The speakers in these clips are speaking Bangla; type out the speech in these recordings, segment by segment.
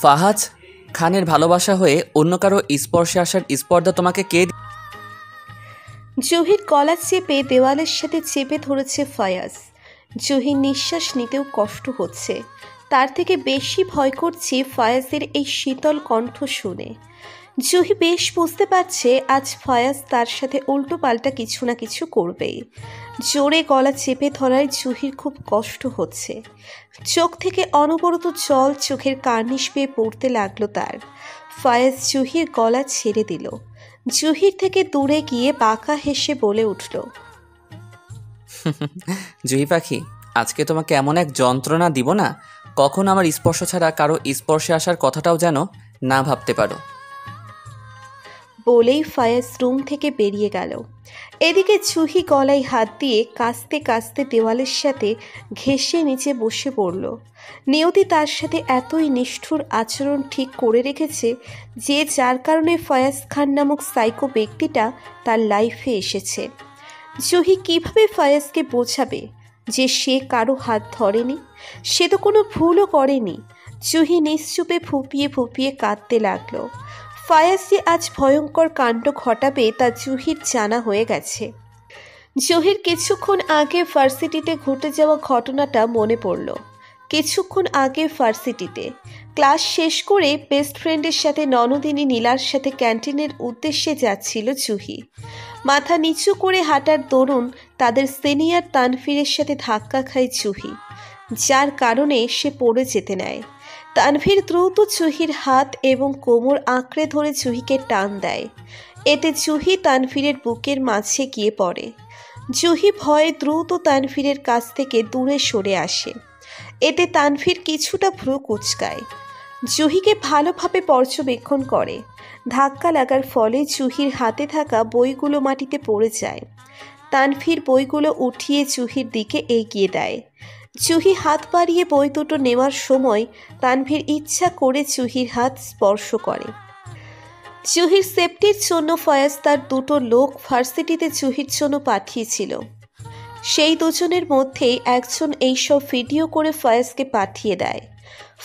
ফাহাদ খানের ভালোবাসা হয়ে অন্য কারো স্পর্শে আসার স্পর্ধা তোমাকে কে জহির গলা চেপে দেওয়ালের সাথে চেপে ধরেছে ফায়াজ। জহির নিঃশ্বাস নিতেও কষ্ট হচ্ছে। তার থেকে বেশি ভয় করছে ফায়াজের এই শীতল কণ্ঠ শুনে। জুহি বেশ বুঝতে পারছে আজ ফায়াজ তার সাথে উল্টো পাল্টা কিছু না কিছু করবেই। জোরে গলা চেপে ধরায় জুহির খুব কষ্ট হচ্ছে। চোখ থেকে অনবরত জল চোখের কার্নিশ পেয়ে পড়তে লাগলো তার। ফায়াজ জুহির গলা ছেড়ে দিল। জুহির থেকে দূরে গিয়ে বাঁকা হেসে বলে উঠল, জুহি পাখি, আজকে তোমাকে এমন এক যন্ত্রণা দিব না, কখন আমার স্পর্শ ছাড়া কারো স্পর্শে আসার কথাটাও যেন না ভাবতে পারো। বলেই ফায়াজ রুম থেকে বেরিয়ে গেল। এদিকে জুহি গলায় হাত দিয়ে কাস্তে কাস্তে দেওয়ালের সাথে ঘেঁষে নিচে বসে পড়ল। নিয়তি তার সাথে এতই নিষ্ঠুর আচরণ ঠিক করে রেখেছে যে যার কারণে ফয়াজ খান নামক সাইকো ব্যক্তিটা তার লাইফে এসেছে। জুহি কিভাবে ফয়াজকে বোঝাবে যে সে কারো হাত ধরেনি, সে তো কোনো ভুলও করেনি। জুহি নিশ্চুপে ফুপিয়ে ফুপিয়ে কাঁদতে লাগলো। ফায়াজ যে আজ ভয়ঙ্কর কাণ্ড ঘটাবে তা জুহির জানা হয়ে গেছে। জহির কিছুক্ষণ আগে ভার্সিটিতে ঘটে যাওয়া ঘটনাটা মনে পড়ল। কিছুক্ষণ আগে ভার্সিটিতে ক্লাস শেষ করে বেস্ট ফ্রেন্ডের সাথে ননদিনী নীলার সাথে ক্যান্টিনের উদ্দেশ্যে যাচ্ছিল জুহি। মাথা নিচু করে হাঁটার দরুন তাদের সিনিয়র তানভীরের সাথে ধাক্কা খায় জুহি, যার কারণে সে পড়ে যেতে নেয়। তানভীর দ্রুত জুহির হাত এবং কোমর আঁকড়ে ধরে জুহিকে টান দেয়। এতে জুহি তানভীরের বুকের মাঝে গিয়ে পড়ে। জুহি ভয়ে দ্রুত তানভীরের কাছ থেকে দূরে সরে আসে। এতে তানভীর কিছুটা ভ্রু কুঁচকায়। জুহিকে ভালোভাবে পর্যবেক্ষণ করে। ধাক্কা লাগার ফলে জুহির হাতে থাকা বইগুলো মাটিতে পড়ে যায়। তানভীর বইগুলো উঠিয়ে জুহির দিকে এগিয়ে দেয়। জুহি হাত বাড়িয়ে বই দুটো নেওয়ার সময় তানভীর ইচ্ছা করে জুহির হাত স্পর্শ করে। জুহির সেফটির জন্য ফয়াজ তার দুটো লোক ভার্সিটিতে জুহির জন্য পাঠিয়েছিল। সেই দুজনের মধ্যেই একজন এইসব ভিডিও করে ফয়াজকে পাঠিয়ে দেয়।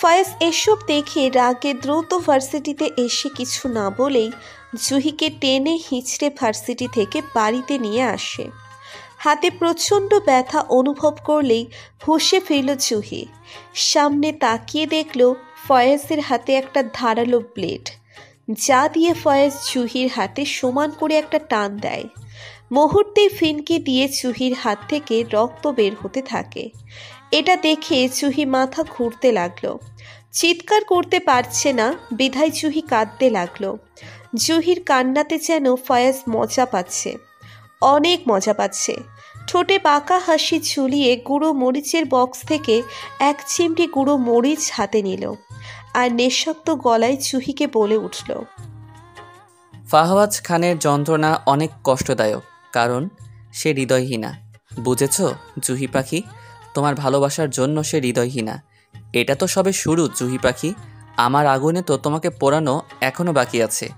ফয়াজ এসব দেখে রাগে দ্রুত ভার্সিটিতে এসে কিছু না বলেই জুহিকে টেনে হিঁচড়ে ভার্সিটি থেকে বাড়িতে নিয়ে আসে। হাতে প্রচণ্ড ব্যথা অনুভব করলেই হুঁশে ফিরল জুহি। সামনে তাকিয়ে দেখল ফয়াজের হাতে একটা ধারালো ব্লেড, যা দিয়ে ফয়াজ জুহির হাতে সমান করে একটা টান দেয়। মুহূর্তেই ফিনকি দিয়ে জুহির হাত থেকে রক্ত বের হতে থাকে। এটা দেখে জুহি মাথা ঘুরতে লাগলো। চিৎকার করতে পারছে না বিধায় জুহি কাঁদতে লাগলো। জুহির কান্নাতে যেন ফয়াজ মজা পাচ্ছে, অনেক মজা পাচ্ছে। ঠোঁটে বাঁকা হাসি ঝুলিয়ে গুঁড়ো মরিচের বক্স থেকে এক চিমটি গুঁড়ো মরিচ হাতে নিল আর নেশাক্ত গলায় জুহিকে বলে উঠল, ফাহাদ খানের যন্ত্রণা অনেক কষ্টদায়ক, কারণ সে হৃদয়হীনা। বুঝেছ জুহি পাখি, তোমার ভালোবাসার জন্য সে হৃদয়হীনা। এটা তো সবে শুরু জুহি পাখি, আমার আগুনে তো তোমাকে পোড়ানো এখনো বাকি আছে।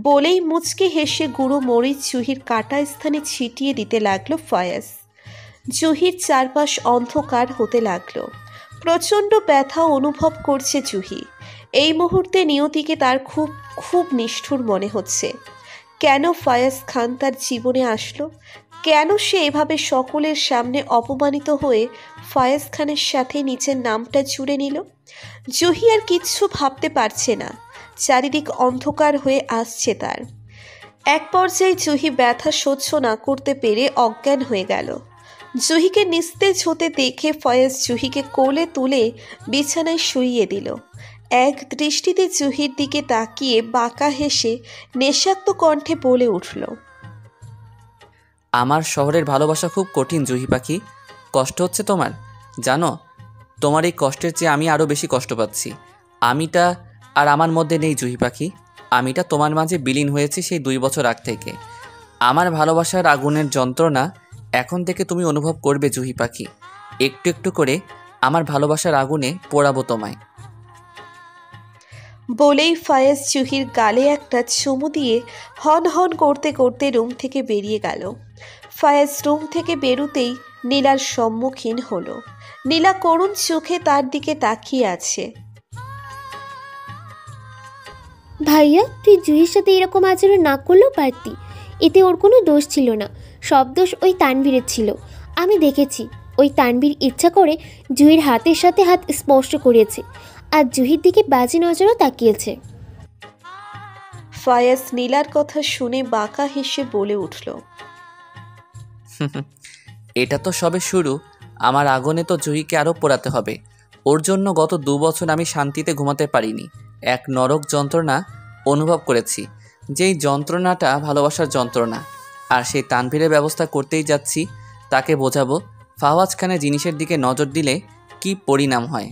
বলেই মুচকে হেসে গুঁড়ো মরিচ জুহির কাটা স্থানে ছিটিয়ে দিতে লাগলো ফয়াজ। জুহির চারপাশ অন্ধকার হতে লাগলো। প্রচণ্ড ব্যথা অনুভব করছে জুহি। এই মুহূর্তে নিয়তিকে তার খুব খুব নিষ্ঠুর মনে হচ্ছে। কেন ফয়াজ খান তার জীবনে আসলো? কেন সে এভাবে সকলের সামনে অপমানিত হয়ে ফয়াজ খানের সাথে নিজের নামটা জুড়ে নিল? জুহি আর কিচ্ছু ভাবতে পারছে না। চারিদিক অন্ধকার হয়ে আসছে তার। এক পর্যায়ে জুহি ব্যথা সহ্য না করতে পেরে অজ্ঞান হয়ে গেল। জুহিকে নিস্তেজ হতে দেখে ফয়াজ জুহিকে কোলে তুলে বিছানায় শুইয়ে দিল। এক দৃষ্টিতে জুহির দিকে তাকিয়ে বাঁকা হেসে নেশাক্ত কণ্ঠে বলে উঠল, আমার শহরের ভালোবাসা খুব কঠিন জুহি পাখি, কষ্ট হচ্ছে তোমার। জানো, তোমার এই কষ্টের চেয়ে আমি আরও বেশি কষ্ট পাচ্ছি। আমিটা আর আমার মধ্যে নেই জুহি পাখি, আমিটা তোমার মাঝে বিলীন হয়েছে সেই 2 বছর আগ থেকে। আমার ভালোবাসার আগুনের যন্ত্রণা এখন থেকে তুমি অনুভব করবে জুহি পাখি। একটু একটু করে আমার ভালোবাসার আগুনে পোড়াবো তোমায়। বলেই ফয়াজ জুহির গালে একটা চুমু দিয়ে হন হন করতে করতে রুম থেকে বেরিয়ে গেল। ফয়াজ রুম থেকে বেরুতেই নীলার সম্মুখীন হলো। নীলা করুণ চোখে তার দিকে তাকিয়ে আছে। ভাইয়া, তুই জুহির সাথে এরকম আচরণ না করলেও পারতি। এতে ওর কোনো দোষ ছিল না, সব দোষ ওই তানভীরের ছিল। আমি দেখেছি ওই তানভীর ইচ্ছা করে জুহির হাতের সাথে হাত স্পর্শ করেছে, আর জুহির দিকে বাজে নজরও তাকিয়েছে। ফায়াজ নীলার কথা শুনে বাঁকা হেসে বলে উঠল, এটা তো সবে শুরু। আমার আগুনে তো জুহিকে আরও পোড়াতে হবে। ওর জন্য গত 2 বছর আমি শান্তিতে ঘুমাতে পারিনি। এক নরক যন্ত্রণা অনুভব করেছি, যেই যন্ত্রণাটা ভালোবাসার যন্ত্রণা। আর সেই তানভীরের ব্যবস্থা করতেই যাচ্ছি। তাকে বোঝাবো ফাওয়াজ খানের জিনিসের দিকে নজর দিলে কি পরিণাম হয়।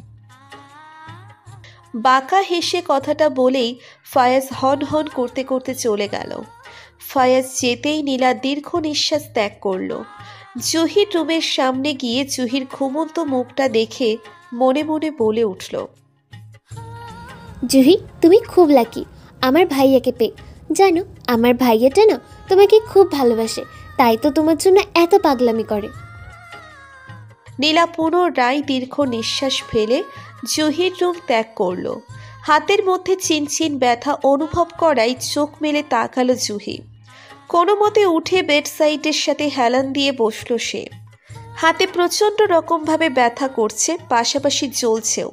বাঁকা হেসে কথাটা বলেই ফায়াজ হন হন করতে করতে চলে গেল। ফায়াজ যেতেই নীলা দীর্ঘ নিঃশ্বাস ত্যাগ করল। জুহির রুমের সামনে গিয়ে জুহির ঘুমন্ত মুখটা দেখে মনে মনে বলে উঠল, জুহি, তুমি খুব লাকি আমার ভাইয়াকে পেয়ে। জানো, আমার ভাইয়াটা না তোমাকে খুব ভালোবাসে, তাই তো তোমার জন্য এত পাগলামি করে। নীলা পুনরায় দীর্ঘ নিঃশ্বাস ফেলে জুহির রুম ত্যাগ করল। হাতের মধ্যে চিনচিন ব্যথা অনুভব করায় চোখ মেলে তাকালো জুহি। কোনো মতে উঠে বেড সাইডের সাথে হেলান দিয়ে বসল সে। হাতে প্রচণ্ড রকমভাবে ব্যথা করছে, পাশাপাশি জ্বলছেও।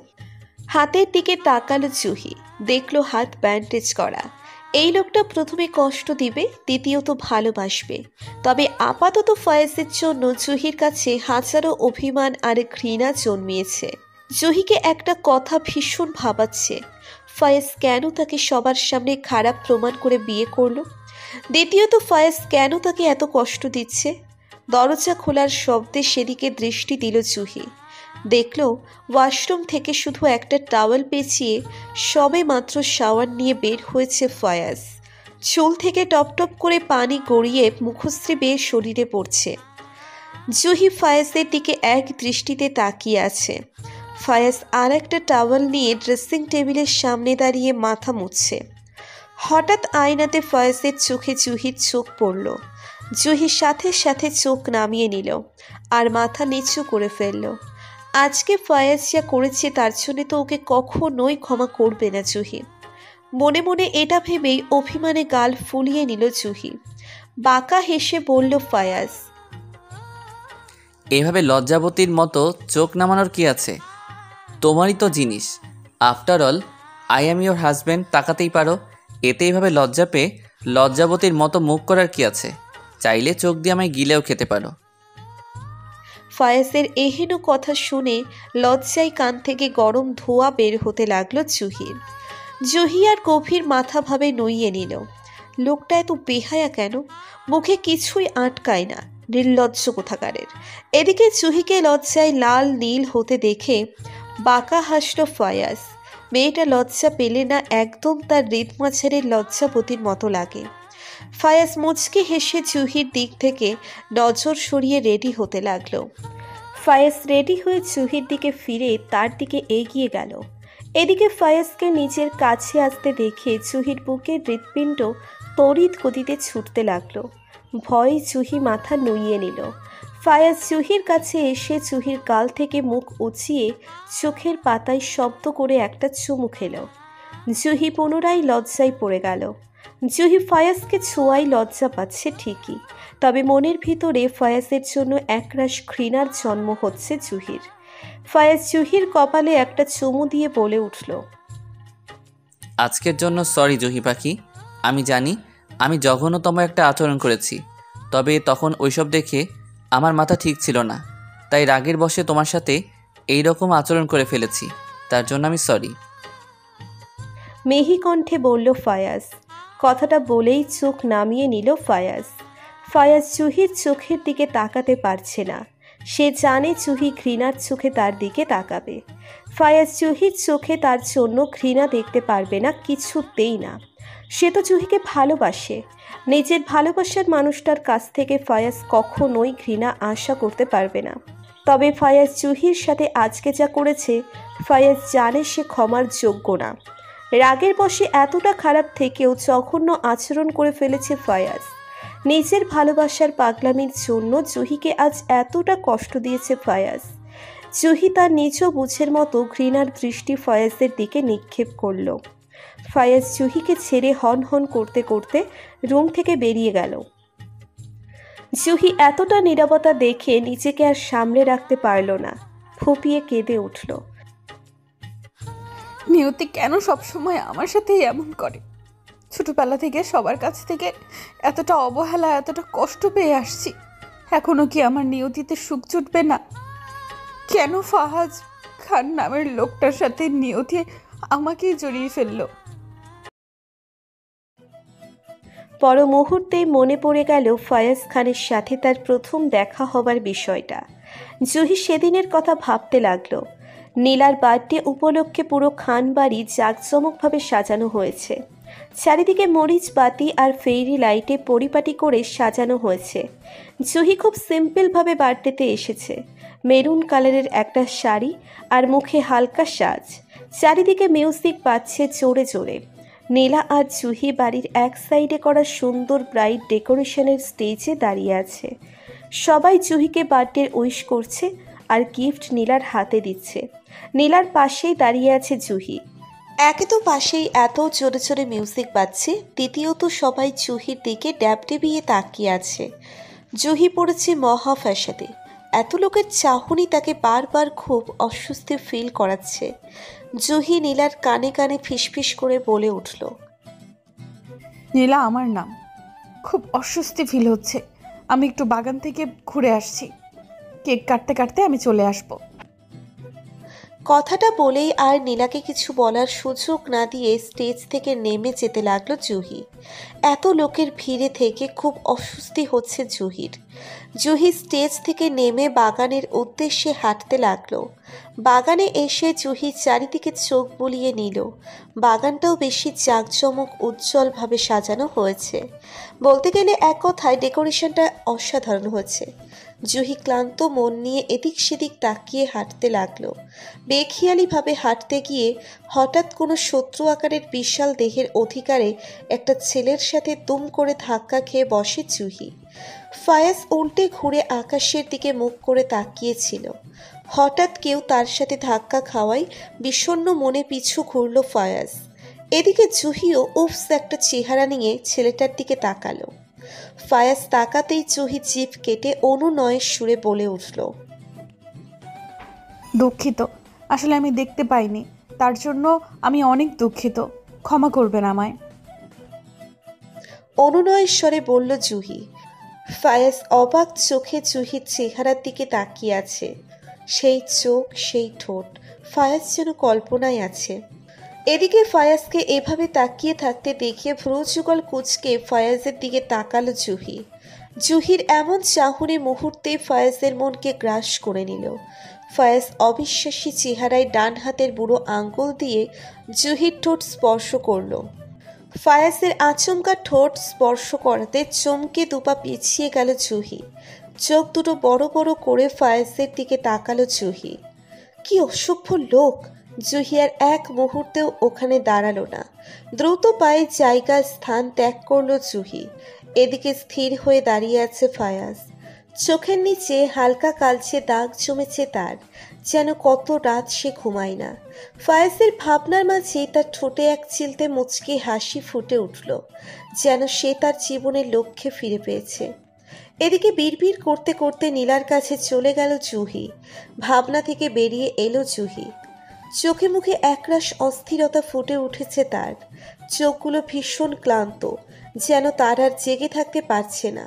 হাতের দিকে তাকালো জুহি, দেখলো হাত ব্যান্ডেজ করা। এই লোকটা প্রথমে কষ্ট দিবে, দ্বিতীয়ত ভালোবাসবে। তবে আপাতত ফয়েজের জন্য জুহির কাছে হাজারো অভিমান আর ঘৃণা জন্মিয়েছে। জুহিকে একটা কথা ভীষণ ভাবাচ্ছে, ফয়েজ কেন তাকে সবার সামনে খারাপ প্রমাণ করে বিয়ে করলো। দ্বিতীয়ত ফয়েজ কেন তাকে এত কষ্ট দিচ্ছে। দরজা খোলার শব্দে সেদিকে দৃষ্টি দিল জুহি। দেখল ওয়াশরুম থেকে শুধু একটা টাওয়েল পেঁচিয়ে সবে মাত্র শাওয়ার নিয়ে বের হয়েছে ফয়াজ। চুল থেকে টপ টপ করে পানি গড়িয়ে মুখশ্রী বেয়ে শরীরে পড়ছে। জুহি ফায়াজের দিকে এক দৃষ্টিতে তাকিয়ে আছে। ফায়াজ আর একটা টাওয়েল নিয়ে ড্রেসিং টেবিলের সামনে দাঁড়িয়ে মাথা মুছছে। হঠাৎ আয়নাতে ফয়েজের চোখে জুহির চোখ পড়ল। জুহি সাথে সাথে চোখ নামিয়ে নিল আর মাথা নিচু করে ফেলল। আজকে ফয়েজ যা করেছে তার জন্য তো ওকে কখনোই ক্ষমা করবে না জুহি। মনে মনে এটা ভেবেই অভিমানে গাল ফুলিয়ে নিল জুহি। বাঁকা হেসে বলল ফয়াজ, এভাবে লজ্জাবতীর মতো চোখ নামানোর কি আছে? তোমারই তো জিনিস। After all I am your husband, তাকাতেই পারো। এতে এইভাবে লজ্জা পেয়ে লজ্জাবতীর মতো মুখ করার কি আছে? চাইলে চোখ দিয়ে আমায় গিলেও খেতে পারো। ফয়েজের এহেন কথা শুনে লজ্জায় কান থেকে গরম ধোঁয়া বের হতে লাগলো জুহির। জুহি আর গভীর মাথা ভাবে নইয়ে নিল। লোকটা এত বেহায়া কেন? মুখে কিছুই আটকায় না, নির্লজ্জ কোথাকারের। এদিকে জুহিকে লজ্জায় লাল নীল হতে দেখে বাঁকা হাসল ফয়াজ। মেয়েটা লজ্জা পেলে না একদম তার হৃদমাঝারের লজ্জাপতির মতো লাগে। ফায়াজ মুচকি হেসে জুহির দিক থেকে নজর সরিয়ে রেডি হতে লাগলো। ফায়াজ রেডি হয়ে জুহির দিকে ফিরে তার দিকে এগিয়ে গেল। এদিকে ফায়াজকে নিজের কাছে আসতে দেখে জুহির বুকের হৃৎপিণ্ড তড়িৎ গতিতে ছুটতে লাগলো। ভয়ে জুহি মাথা নুইয়ে নিল। ফায়াজ জুহির কাছে এসে জুহির গাল থেকে মুখ উঁচিয়ে চোখের পাতায় শব্দ করে একটা চুমু খেল। জুহি পুনরায় লজ্জায় পড়ে গেল। জুহি ফয়াজকে ছোঁয়াই লজ্জা পাচ্ছে ঠিকই, তবে মনের ভিতরে ফয়াজের জন্য একরাশ ঘৃণার জন্ম হচ্ছে জুহির। ফয়াজ জুহির কপালে একটা চুমু দিয়ে বলে উঠল, আজকের জন্য সরি জুহি পাখি। আমি জানি আমি জঘন্যতম একটা আচরণ করেছি, তবে তখন ওইসব দেখে আমার মাথা ঠিক ছিল না, তাই রাগের বশে তোমার সাথে এই রকম আচরণ করে ফেলেছি। তার জন্য আমি সরি। মেহি কণ্ঠে বলল ফয়াজ। কথাটা বলেই চোখ নামিয়ে নিল ফয়াজ। ফয়াজ জুহির চোখের দিকে তাকাতে পারছে না। সে জানে জুহি ঘৃণার চোখে তার দিকে তাকাবে। ফয়াজ জুহির চোখে তার জন্য ঘৃণা দেখতে পারবে না, কিছুতেই না। সে তো জুহিকে ভালোবাসে। নিজের ভালোবাসার মানুষটার কাছ থেকে ফয়াজ কখনোই ঘৃণা আশা করতে পারবে না। তবে ফয়াজ জুহির সাথে আজকে যা করেছে, ফয়াজ জানে সে ক্ষমার যোগ্য না। রাগের বশে এতটা খারাপ থেকেও জঘন্য আচরণ করে ফেলেছে ফয়াজ। নিজের ভালোবাসার পাগলামির জন্য জুহিকে আজ এতটা কষ্ট দিয়েছে ফয়াজ। জুহি তার নিজ বুঝের মতো ঘৃণার দৃষ্টি ফয়াজের দিকে নিক্ষেপ করল। ফায়াজ জুহিকে ছেড়ে হন হন করতে করতে রুম থেকে বেরিয়ে গেল। জুহি এতটা নীরবতা দেখে নিজেকে আর সামলে রাখতে পারল না, ফুপিয়ে কেঁদে উঠল। নিয়তি কেন সবসময় আমার সাথে এমন করে? ছোটবেলা থেকে সবার কাছ থেকে এতটা অবহেলা, এতটা কষ্ট পেয়ে আসছি, এখনো কি আমার নিয়তিতে সুখ জুটবে না? কেন ফাহাজ খান নামের লোকটার সাথে নিয়তি আমাকেই জড়িয়ে ফেললো? পর মুহূর্তেই মনে পড়ে গেল ফায়াজ খানের সাথে তার প্রথম দেখা হবার বিষয়টা। জুহি সেদিনের কথা ভাবতে লাগলো। নীলার বার্থডে উপলক্ষে পুরো খান বাড়ি জাঁকজমকভাবে সাজানো হয়েছে। চারিদিকে মরিচ বাতি আর ফেরি লাইটে পরিপাটি করে সাজানো হয়েছে। জুহি খুব সিম্পলভাবে বার্থডেতে এসেছে। মেরুন কালারের একটা শাড়ি আর মুখে হালকা সাজ। চারিদিকে মিউজিক বাজছে জোরে জোরে। নীলা আর জুহি বাড়ির এক সাইডে করা সুন্দর ব্রাইট ডেকোরেশনের স্টেজে দাঁড়িয়ে আছে। সবাই জুহিকে বার্থডে উইশ করছে আর গিফট নীলার হাতে দিচ্ছে। নীলার পাশেই দাঁড়িয়ে আছে জুহি। একে তো পাশেই এত জোরে জোরে মিউজিক বাজছে, দ্বিতীয়ত সবাই জুহির দিকে ড্যাবডেবিয়ে তাকিয়ে আছে। জুহি পড়েছে মহা ফ্যাশনে। এত লোকের চাহনি তাকে বারবার খুব অস্বস্তি ফিল করাচ্ছে। জুহি নীলার কানে কানে ফিসফিস করে বলে উঠল, নীলা আমার নাম, খুব অস্বস্তি ফিল হচ্ছে, আমি একটু বাগান থেকে ঘুরে আসছি, কেক কাটতে কাটতে আমি চলে আসবো। কথাটা বলেই আর নীলাকে কিছু বলার সুযোগ না দিয়ে স্টেজ থেকে নেমে যেতে লাগলো জুহি। এত লোকের ভিড়ে থেকে খুব অস্বস্তি হচ্ছে জুহির। জুহি স্টেজ থেকে নেমে বাগানের উদ্দেশ্যে হাঁটতে লাগলো। বাগানে এসে জুহি চারিদিকে চোখ বুলিয়ে নিল। বাগানটাও বেশি জাঁকজমক উজ্জ্বলভাবে সাজানো হয়েছে। বলতে গেলে এক কথায় ডেকোরেশনটা অসাধারণ হয়েছে। জুহি ক্লান্ত মন নিয়ে এদিক সেদিক তাকিয়ে হাঁটতে লাগলো। বেখেয়ালিভাবে হাঁটতে গিয়ে হঠাৎ কোনো শত্রু আকারের বিশাল দেহের অধিকারে একটা ছেলের সাথে দুম করে ধাক্কা খেয়ে বসে জুহি। ফায়াজ উল্টে ঘুরে আকাশের দিকে মুখ করে তাকিয়েছিল। হঠাৎ কেউ তার সাথে ধাক্কা খাওয়ায় বিষণ্ণ মনে পিছু ঘুরল ফায়াজ। এদিকে জুহিও উফস একটা চেহারা নিয়ে ছেলেটার দিকে তাকালো। ফায়াজ তাকাতেই জুহি জিভ কেটে অনুনয়ের সুরে বলে উঠল, দুঃখিত, আসলে আমি দেখতে পাইনি, তার জন্য আমি অনেক দুঃখিত, ক্ষমা করবেন আমায়। অনুনয়ের স্বরে বলল জুহি। ফায়াজ অবাক চোখে জুহির চেহারার দিকে তাকিয়ে আছে। সেই চোখ, সেই ঠোঁট, ফায়াজ যেন কল্পনায় আছে। এদিকে ফায়াজকে এভাবে তাকিয়ে থাকতে দেখে ভ্রুযুগল কুঁচকে ফায়াজের দিকে তাকালো জুহি। জুহির এমন চাহনি মুহূর্তে ফায়াজের মনকে গ্রাস করে নিল। ফায়াজ অবিশ্বাসী চেহারায় ডান হাতের বুড়ো আঙ্গুল দিয়ে জুহির ঠোঁট স্পর্শ করল। ফায়াজের আচমকা ঠোঁট স্পর্শ করাতে চমকে দুপা পিছিয়ে গেল জুহি। চোখ দুটো বড় বড় করে ফায়াজের দিকে তাকালো জুহি। কি অসভ্য লোক! জুহি আর এক মুহূর্তেও ওখানে দাঁড়ালো না। দ্রুত পায়ে জায়গার স্থান ত্যাগ করলো জুহি। এদিকে স্থির হয়ে দাঁড়িয়ে আছে ফায়াজ। চোখের নিচে হালকা কালচে দাগ জমেছে তার, যেন কত রাত সে ঘুমায় না। ফায়াজের ভাবনার মাঝে তার ঠোঁটে এক চিলতে মুচকি হাসি ফুটে উঠল, যেন সে তার জীবনের লক্ষ্যে ফিরে পেয়েছে। এদিকে বিড়বিড় করতে করতে নীলার কাছে চলে গেল জুহি। ভাবনা থেকে বেরিয়ে এলো জুহি। চোখে মুখে একরাশ অস্থিরতা ফুটে উঠেছে তার। চোখগুলো ভীষণ ক্লান্ত, যেন তার আর জেগে থাকতে পারছে না।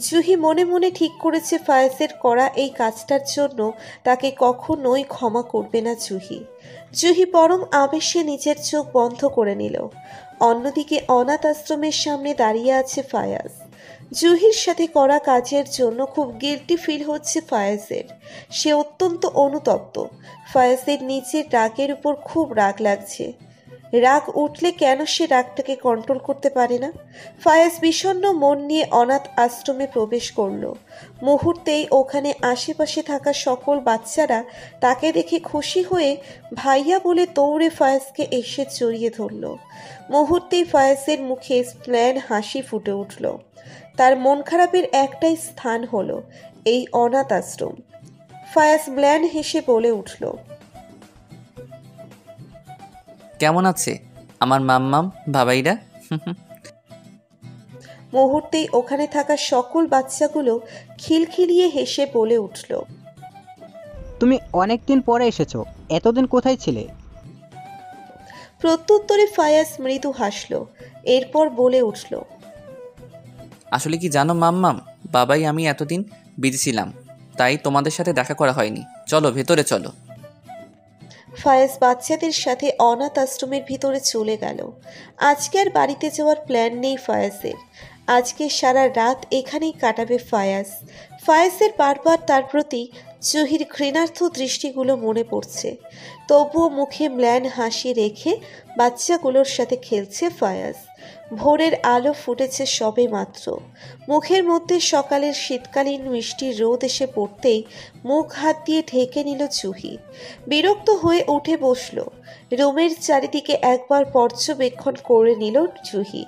জুহি মনে মনে ঠিক করেছে ফায়াজের করা এই কাজটার জন্য তাকে কখনোই ক্ষমা করবে না জুহি। জুহি বরং আবেশে নিজের চোখ বন্ধ করে নিল। অন্যদিকে অনাথ আশ্রমের সামনে দাঁড়িয়ে আছে ফায়াজ। জুহির সাথে করা কাজের জন্য খুব গিল্টি ফিল হচ্ছে ফায়াজের। সে অত্যন্ত অনুতপ্ত। ফায়াজের নিজের রাগের উপর খুব রাগ লাগছে। রাগ উঠলে কেন সে রাগটাকে কন্ট্রোল করতে পারে না? ফায়াজ বিষণ্ণ মন নিয়ে অনাথ আশ্রমে প্রবেশ করল। মুহূর্তেই ওখানে আশেপাশে থাকা সকল বাচ্চারা তাকে দেখে খুশি হয়ে ভাইয়া বলে দৌড়ে ফায়াজকে এসে জড়িয়ে ধরল। মুহূর্তেই ফায়াজের মুখে প্ল্যান হাসি ফুটে উঠল। তার মন খারাপের একটাই স্থান হলো এই অনাথ আশ্রম। ফায়াজ ম্লান হেসে বলে উঠল, কেমন আছে? আমার মাম্মাম বাবাইরা। মুহূর্তেই ওখানে থাকা সকল বাচ্চাগুলো খিলখিলিয়ে হেসে বলে উঠল। তুমি অনেক দিন পরে এসেছো, এতদিন কোথায় ছিলে? প্রত্যুত্তরে ফায়াজ মৃদু হাসল, এরপর বলে উঠল। আসলে কি জানো মাম্মাম, বাবাই আমি এতদিন বিজি ছিলাম, তাই তোমাদের সাথে দেখা করা হয়নি। চলো ভেতরে চলো। ফায়াজ বাচ্চাদের সাথে অনাথ আশ্রমের ভিতরে চলে গেল। আজকে আর বাড়িতে যাওয়ার প্ল্যান নেই ফায়াজের। আজকে সারা রাত এখানেই কাটাবে ফায়াজ। ফায়াজের বারবার তার প্রতি জুহির ঘৃণার্থ দৃষ্টিগুলো মনে পড়ছে। তবুও মুখে ম্লান হাসি রেখে বাচ্চাগুলোর সাথে খেলছে ফায়াজ। ভোরের আলো ফুটেছে সবে মাত্র। মুখের মধ্যে সকালের শীতকালীন মিষ্টি রোদ এসে পড়তেই মুখ হাত দিয়ে ঢেকে নিল জুহি। বিরক্ত হয়ে উঠে বসল। রুমের চারিদিকে একবার পর্যবেক্ষণ করে নিল জুহি।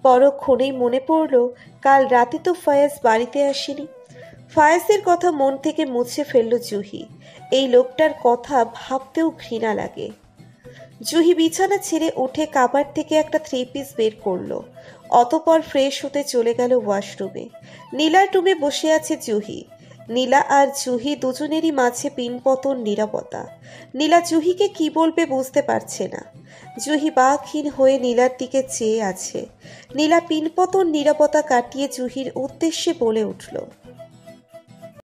পরক্ষণেই মনে পড়ল কাল রাতে তো ফায়াজ বাড়িতে আসেনি। ফায়াজের কথা মন থেকে মুছে ফেলল জুহি। এই লোকটার কথা ভাবতেও ঘৃণা লাগে। জুহি বিছানা ছেড়ে উঠে কাবার থেকে একটা 3 পিস বের করলো। অতপর ফ্রেশ হতে চলে গেল ওয়াশরুমে। নীলার রুমে বসে আছে জুহি। নীলা আর জুহি দুজনেরই মাঝে পিনপতন নীরবতা। নীলা জুহিকে কি বলবে বুঝতে পারছে না। জুহি বাকহীন হয়ে নীলার দিকে চেয়ে আছে। নীলা পিনপতন নীরবতা কাটিয়ে জুহির উদ্দেশ্যে বলে উঠল।